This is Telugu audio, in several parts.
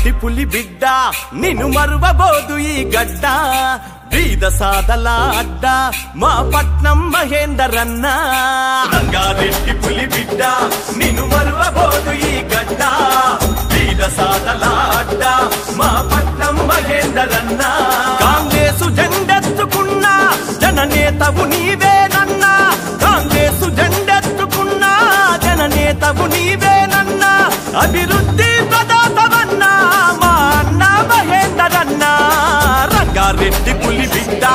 రెడ్డి పులి బిడ్డ నిన్ను మరువబోదు ఈ గడ్డ బీద సాదల అడ్డ మా పట్నం మహేందరన్న రంగారెడ్డి పులి బిడ్డ నిన్ను మరువబోదు ఈ గడ్డ బీద సాదల అడ్డ మా పట్నం మహేందరన్న కాంగ్రెసు జెండెత్తుకున్న జననేతవు నీవేనన్నా కాంగ్రెసు జెండెత్తుకున్న జననేతవు నీవేనన్నా అభివృద్ధి ప్రదాతవన్నా మా అన్న మహేందరన్న రంగారెడ్డి పులి బిడ్డ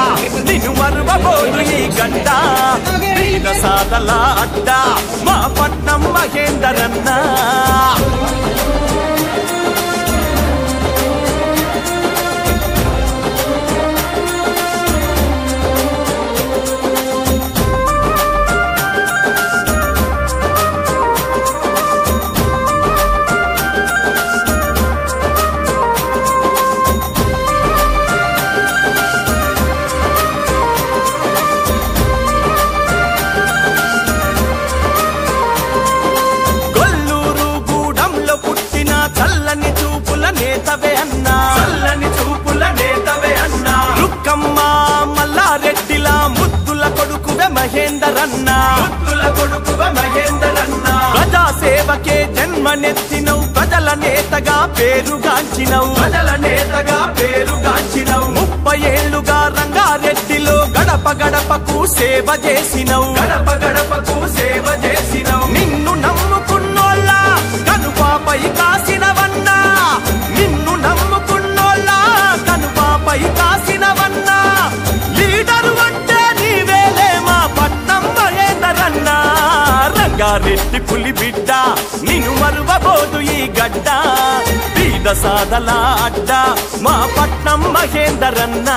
నిన్ను మరువబోదు ఈ గడ్డ బీద సాదల అడ్డ మా పట్నం మహేందరన్న చల్లని చూపుల నేతవే అన్నా రుక్కమ్మ మల్లారెడ్డిలా ముద్దుల కొడుకువే మహేందరన్న ప్రజాసేవకే జన్మనెత్తినవు ప్రజల నేతగా పేరుగాంచినవు 30 ఏళ్లుగా రంగారెడ్డిలో గడప గడపకు సేవ చేసినవు నిన్ను నమ్ముకున్నోళ్ళ కనుపాపై కాసినవన్నా నిన్ను నమ్ముకున్నోళ్ళ కనుపాపై కాసినవన్నా లీడరు అంటే నీవేలే మా పట్నం మహేందరన్న రంగారెడ్డి పులి బిడ్డ నిన్ను మరువబోదు ఈ గడ్డ బీద సాదల అడ్డ మా పట్నం మహేందరన్న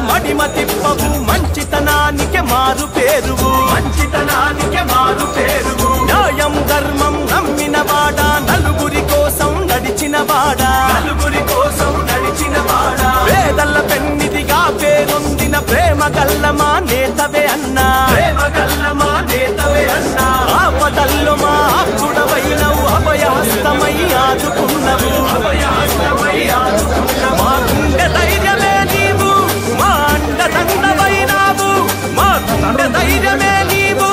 మడిమ తిప్పవు మంచితనానికి మారు పేరువు న్యాయం ధర్మం నమ్మిన వాడా నలుగురి కోసం నడిచిన వాడా పేదల పెన్నిదిగా పేరొందిన ప్రేమ గల్లమా నేతవే అన్నా ఆపదల్లో మా ఆకుడవైనవు అభయహస్తమై ఆదుకున్నవు మా గుండె ధైర్యమే నీవు మా అండదండవైనావు మా గుండె ధైర్యమే నీవు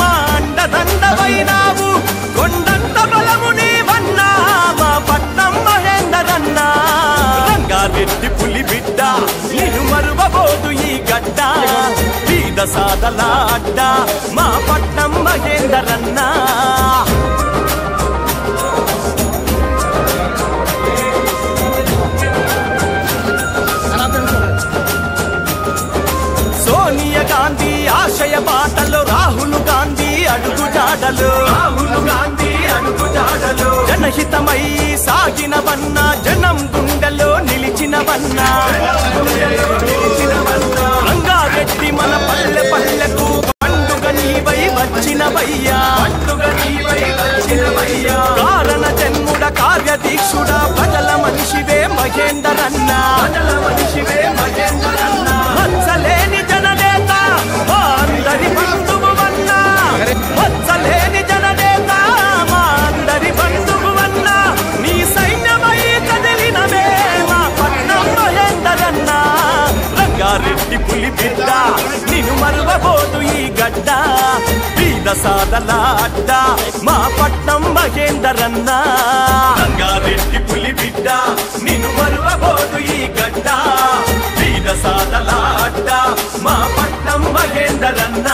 మా అండదండవైనావు కొండంత బలము నీవన్నా మా పట్నం మహేందరన్న రంగారెడ్డి పులి బిడ్డ నిన్ను మరువబోదు ఈ గడ్డ బీద సాదల అడ్డ మా పట్నం మహేందరన్న సోనియా గాంధీ ఆశయ బాటలో రాహుల్ గాంధీ అడుగు జాడలు జనహితమై సాగినవన్నా జనం గుండెలో నిలిచినవన్నా రంగారెడ్డి మన పల్లె పల్లెకు పండుగ నీవై వచ్చినవయ్యా కారణ జన్ముడ కార్యదీక్షుడ ప్రజల మనిషివే మహేందరన్న మచ్చలేని జననేత మా అందరి బంధువువన్నా మచ్చలేని జననేత మా అందరి బంధువువన్నా నీ సైన్యమై కదిలినవే మా పట్నం మహేందరన్న రంగారెడ్డి పులి బిడ్డ నిన్ను మరువబోదు ఈ గడ్డ బీద సాదల అడ్డ మా పట్నం మహేందరన్న రంగారెడ్డి పులి బిడ్డ నిన్ను మరువబోదు ఈ గడ్డ బీద సాదల అడ్డ మా పట్నం మహేందరన్న